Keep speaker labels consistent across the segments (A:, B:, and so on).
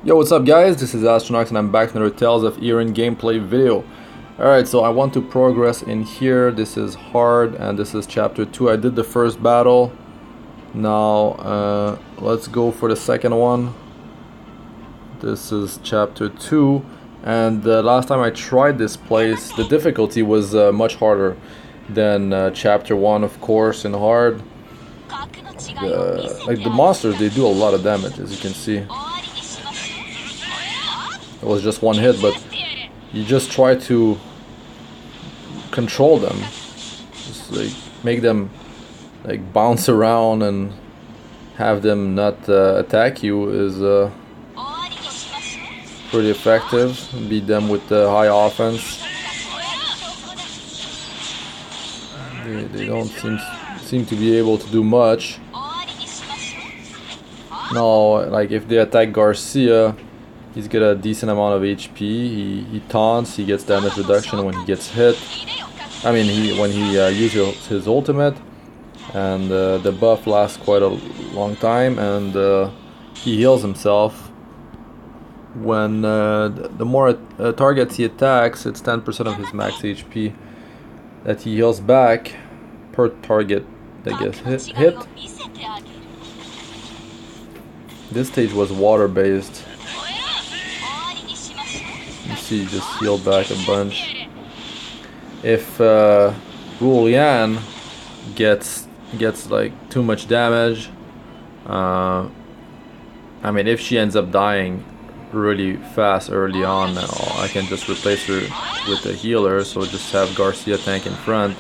A: Yo, what's up guys? This is Astranox and I'm back with another Tales of Erin gameplay video. Alright, so I want to progress in here. This is hard and this is chapter 2. I did the first battle. Now, let's go for the second one. This is chapter 2. And last time I tried this place, the difficulty was much harder than chapter 1, of course, in hard. Like the monsters, they do a lot of damage, as you can see. It was just one hit, but you just try to control them. Just like make them like bounce around and have them not attack you is pretty effective. Beat them with the high offense. They don't seem to be able to do much. No, like if they attack Garcia, he's got a decent amount of HP. He taunts, he gets damage reduction when he gets hit. I mean, when he uses his ultimate, and the buff lasts quite a long time, and he heals himself. When the more targets he attacks, it's 10% of his max HP that he heals back per target that gets hit. This stage was water based. You see, just heal back a bunch. If Wulian gets like too much damage, I mean, if she ends up dying really fast early on, I can just replace her with a healer. So just have Garcia tank in front.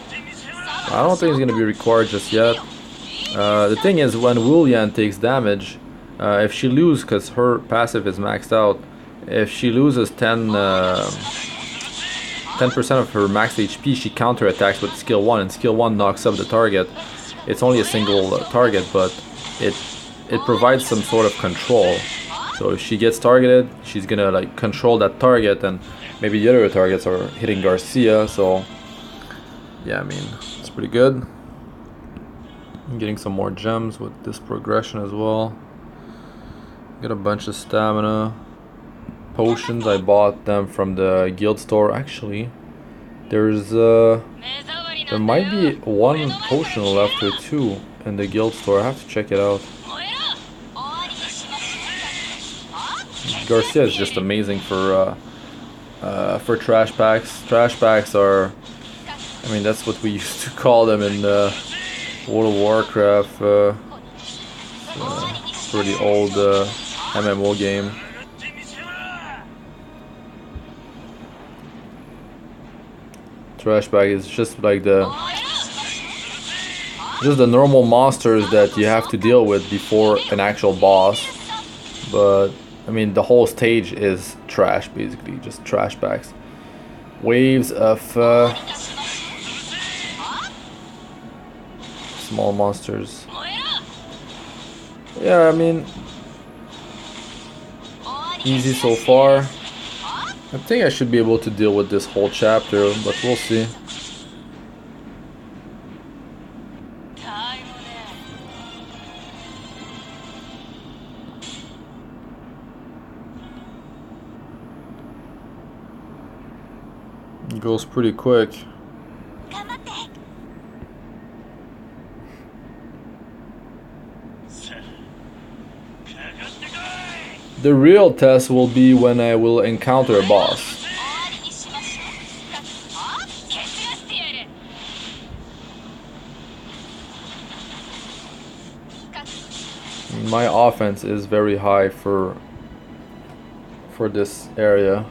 A: I don't think it's gonna be required just yet. The thing is, when Wulian takes damage, if she loses, because her passive is maxed out, if she loses 10% of her max HP, she counter attacks with skill 1, and skill 1 knocks up the target. It's only a single target, but it provides some sort of control. So if she gets targeted, she's gonna like control that target, and maybe the other targets are hitting Garcia. So yeah, I mean, it's pretty good. I'm getting some more gems with this progression as well. Got a bunch of stamina. Potions, I bought them from the guild store. Actually, there might be one potion left or two in the guild store. I have to check it out. Garcia is just amazing for trash packs. Trash packs are, I mean, that's what we used to call them in World of Warcraft. Pretty old MMO game. Trash bag is just like the normal monsters that you have to deal with before an actual boss. But I mean, the whole stage is trash, basically, just trash bags. Waves of small monsters. Yeah, I mean, easy so far. I think I should be able to deal with this whole chapter, but we'll see. It goes pretty quick. The real test will be when I will encounter a boss. My offense is very high for this area.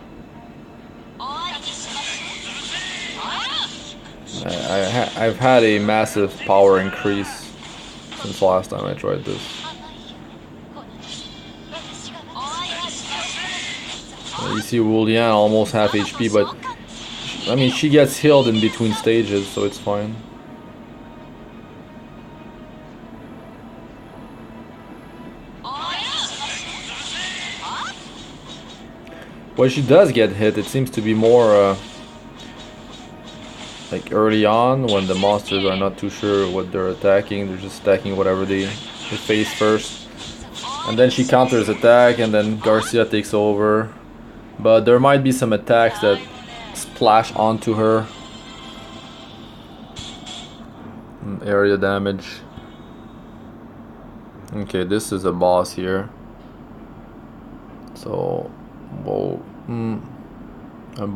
A: I've had a massive power increase since last time I tried this. You see Wulian almost half HP, but I mean, she gets healed in between stages, so it's fine. When she does get hit, it seems to be more like early on, when the monsters are not too sure what they're attacking. They're just attacking whatever they face first. And then she counters attack, and then Garcia takes over. But there might be some attacks that splash onto her. Area damage. Okay, this is a boss here. So, whoa, a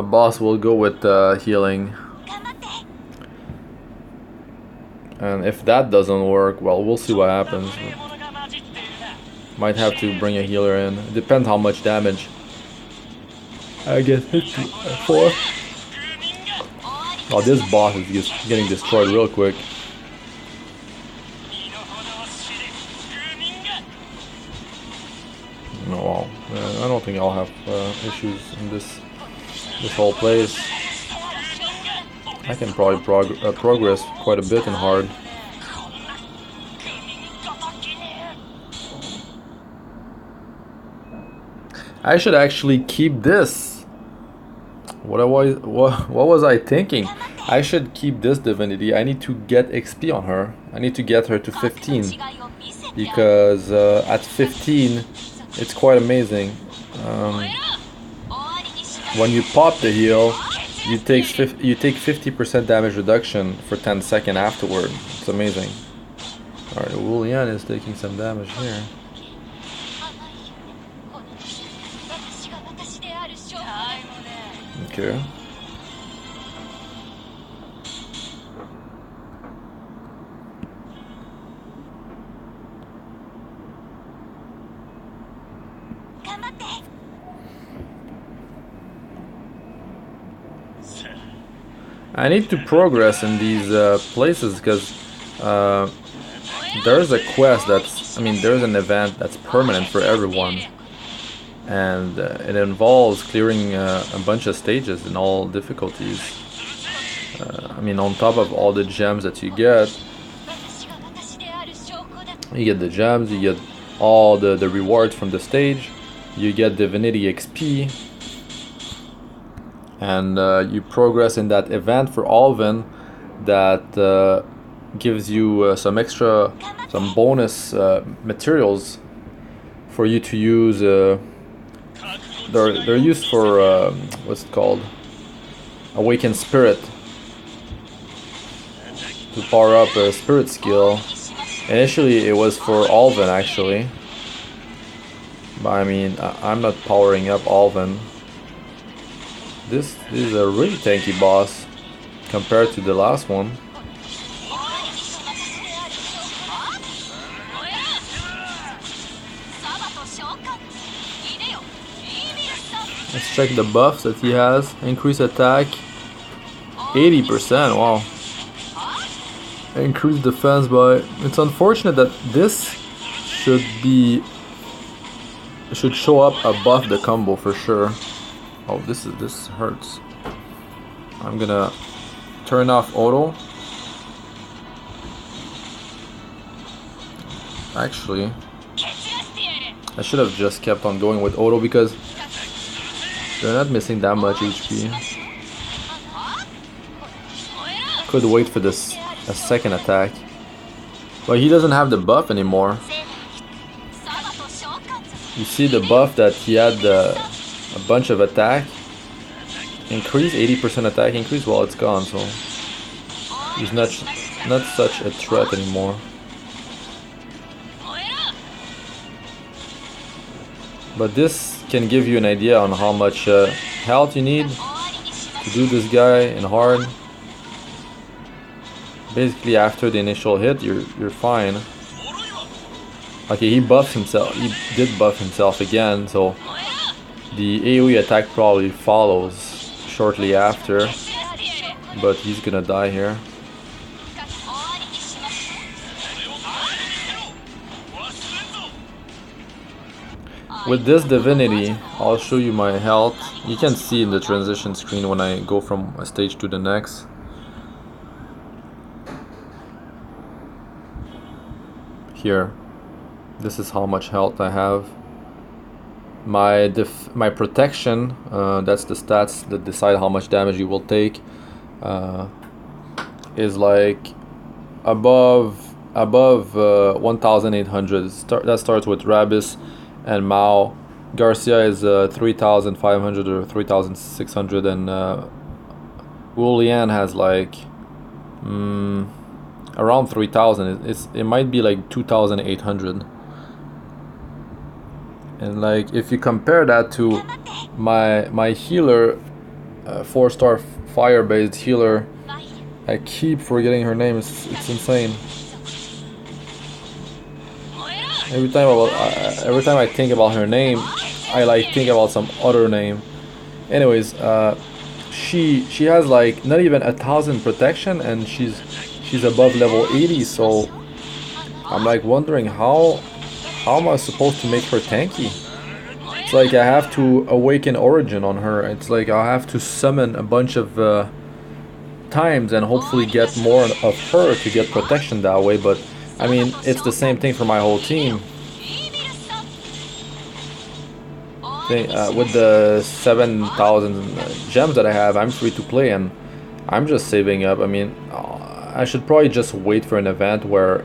A: boss will go with healing. And if that doesn't work, well, we'll see what happens. Might have to bring a healer in. It depends how much damage I get hit for. Oh, this boss is just getting destroyed real quick. No, well, I don't think I'll have issues in this whole place. I can probably progress quite a bit in hard. I should actually keep this. What was I thinking? I should keep this Divinity. I need to get XP on her. I need to get her to 15 because at 15 it's quite amazing. When you pop the heal, you take 50% damage reduction for 10 seconds afterward. It's amazing. Alright, Wulian is taking some damage here. Okay. I need to progress in these places because there's a quest that's, there's an event that's permanent for everyone, and it involves clearing a bunch of stages in all difficulties. On top of all the gems that you get the gems, you get all the rewards from the stage, you get Divinity XP, and you progress in that event for Alvin that gives you some bonus materials for you to use. They're used for what's it called? Awakened Spirit, to power up a spirit skill. Initially it was for Alvin actually, but I'm not powering up Alvin. This is a really tanky boss compared to the last one. Let's check the buffs that he has. Increase attack 80%, wow. Increase defense by... It's unfortunate that this should show up above the combo for sure. Oh, this hurts. I'm gonna turn off auto. Actually, I should have just kept on going with auto because they're not missing that much HP. Could wait for a second attack, but he doesn't have the buff anymore. You see the buff that he had a bunch of attack increase, 80% attack increase. Well, it's gone, so he's not such a threat anymore. But this can give you an idea on how much health you need to do this guy in hard. Basically, after the initial hit, you're fine. Okay, he buffs himself. He did buff himself again, so the AoE attack probably follows shortly after. But he's gonna die here. With this Divinity, I'll show you my health. You can see in the transition screen when I go from a stage to the next. Here, this is how much health I have. My protection, that's the stats that decide how much damage you will take, is like above above 1,800. That starts with Rabis and Mao. Garcia is 3,500 or 3,600, and Wu Lian has like around 3,000. It might be like 2,800. And like if you compare that to my healer, 4-star fire-based healer, I keep forgetting her name. It's insane. Every time I think about her name, I like think about some other name. Anyways, she has like not even 1,000 protection, and she's above level 80. So I'm like wondering how am I supposed to make her tanky? It's like I have to awaken Origin on her. It's like I have to summon a bunch of times and hopefully get more of her to get protection that way. But I mean, it's the same thing for my whole team. With the 7,000 gems that I have, I'm free to play, and I'm just saving up. I mean, I should probably just wait for an event where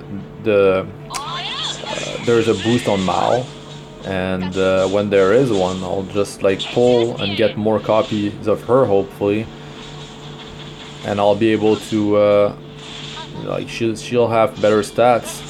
A: there's a boost on Mao, and when there is one, I'll just like pull and get more copies of her, hopefully, and I'll be able to like she'll have better stats.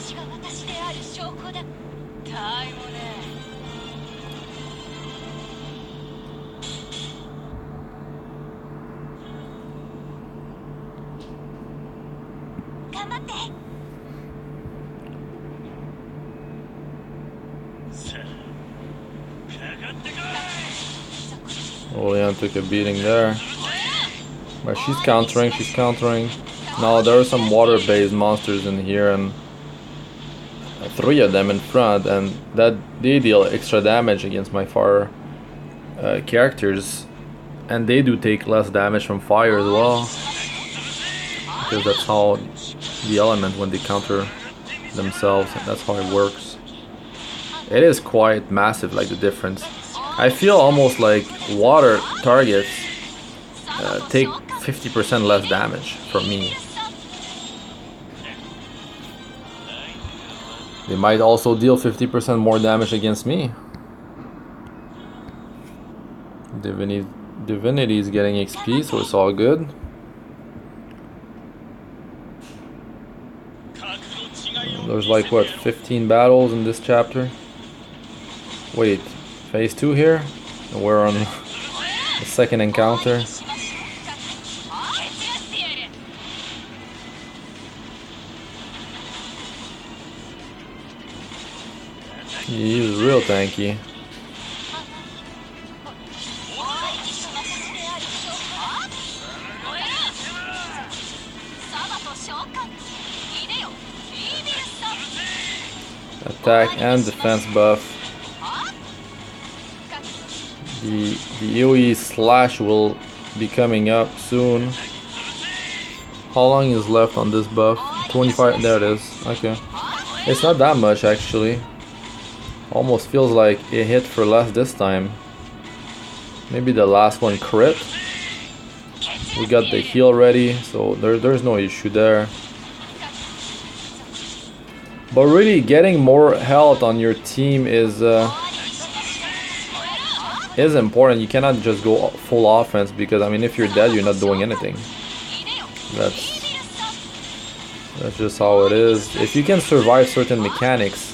A: Olean took a beating there, but she's countering. Now there are some water-based monsters in here, and 3 of them in front, and that they deal extra damage against my fire characters, and they do take less damage from fire as well, because that's how the element, when they counter themselves, that's how it works. It is quite massive, like the difference. I feel almost like water targets take 50% less damage from me. They might also deal 50% more damage against me. Divinity is getting XP, so it's all good. There's like what, 15 battles in this chapter? Wait, phase 2 here? And we're on the second encounter. He's real tanky. Attack and defense buff. The AoE slash will be coming up soon. How long is left on this buff? 25. There it is. Okay. It's not that much actually. Almost feels like it hit for less this time. Maybe the last one crit. We got the heal ready, so there's no issue there. But really, getting more health on your team is important. You cannot just go full offense, because I mean, if you're dead, you're not doing anything. That's just how it is. If you can survive certain mechanics,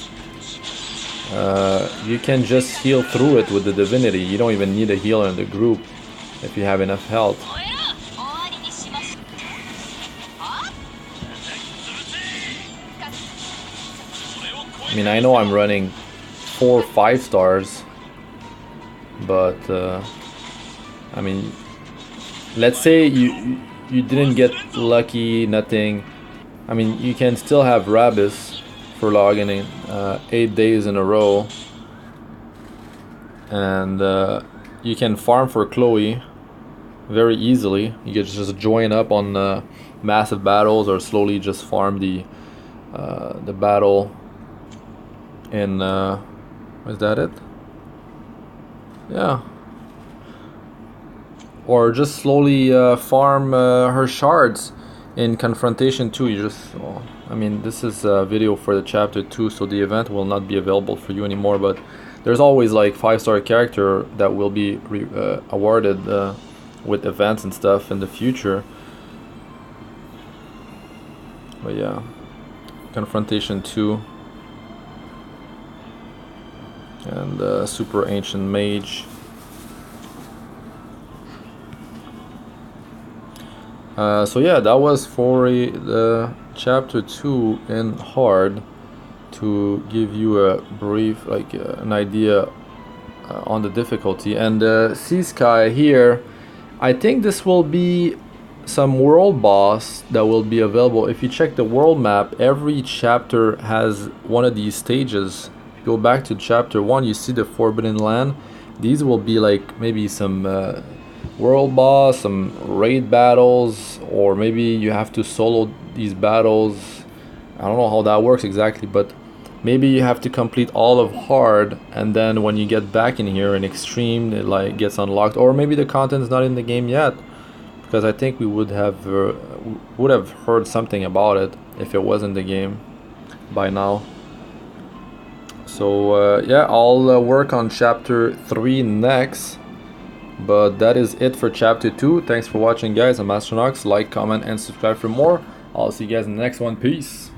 A: you can just heal through it with the Divinity. You don't even need a healer in the group if you have enough health. I mean, I know I'm running 4 5 stars, but I mean, let's say you didn't get lucky, nothing. I mean, you can still have Rabis for logging in 8 days in a row, and you can farm for Chloe very easily. You can just join up on massive battles, or slowly just farm the battle. And is that it? Yeah. Or just slowly farm her shards in Confrontation 2, you just, well, I mean, this is a video for the chapter 2, so the event will not be available for you anymore, but there's always like 5-star character that will be awarded with events and stuff in the future. But yeah, Confrontation 2 and Super Ancient Mage. So yeah, that was for the chapter 2 in hard, to give you a brief, like an idea on the difficulty. And Sea Sky here, I think this will be some world boss that will be available. If you check the world map, every chapter has one of these stages. Go back to chapter 1, you see the Forbidden Land. These will be like maybe some world boss, some raid battles, or maybe you have to solo these battles. I don't know how that works exactly, but maybe you have to complete all of hard, and then when you get back in here in extreme, it like gets unlocked. Or maybe the content's not in the game yet, because I think we would have heard something about it if it was in the game by now. So yeah, I'll work on chapter 3 next. But that is it for chapter 2. Thanks for watching, guys. I'm Astranox. Like, comment, and subscribe for more. I'll see you guys in the next one. Peace.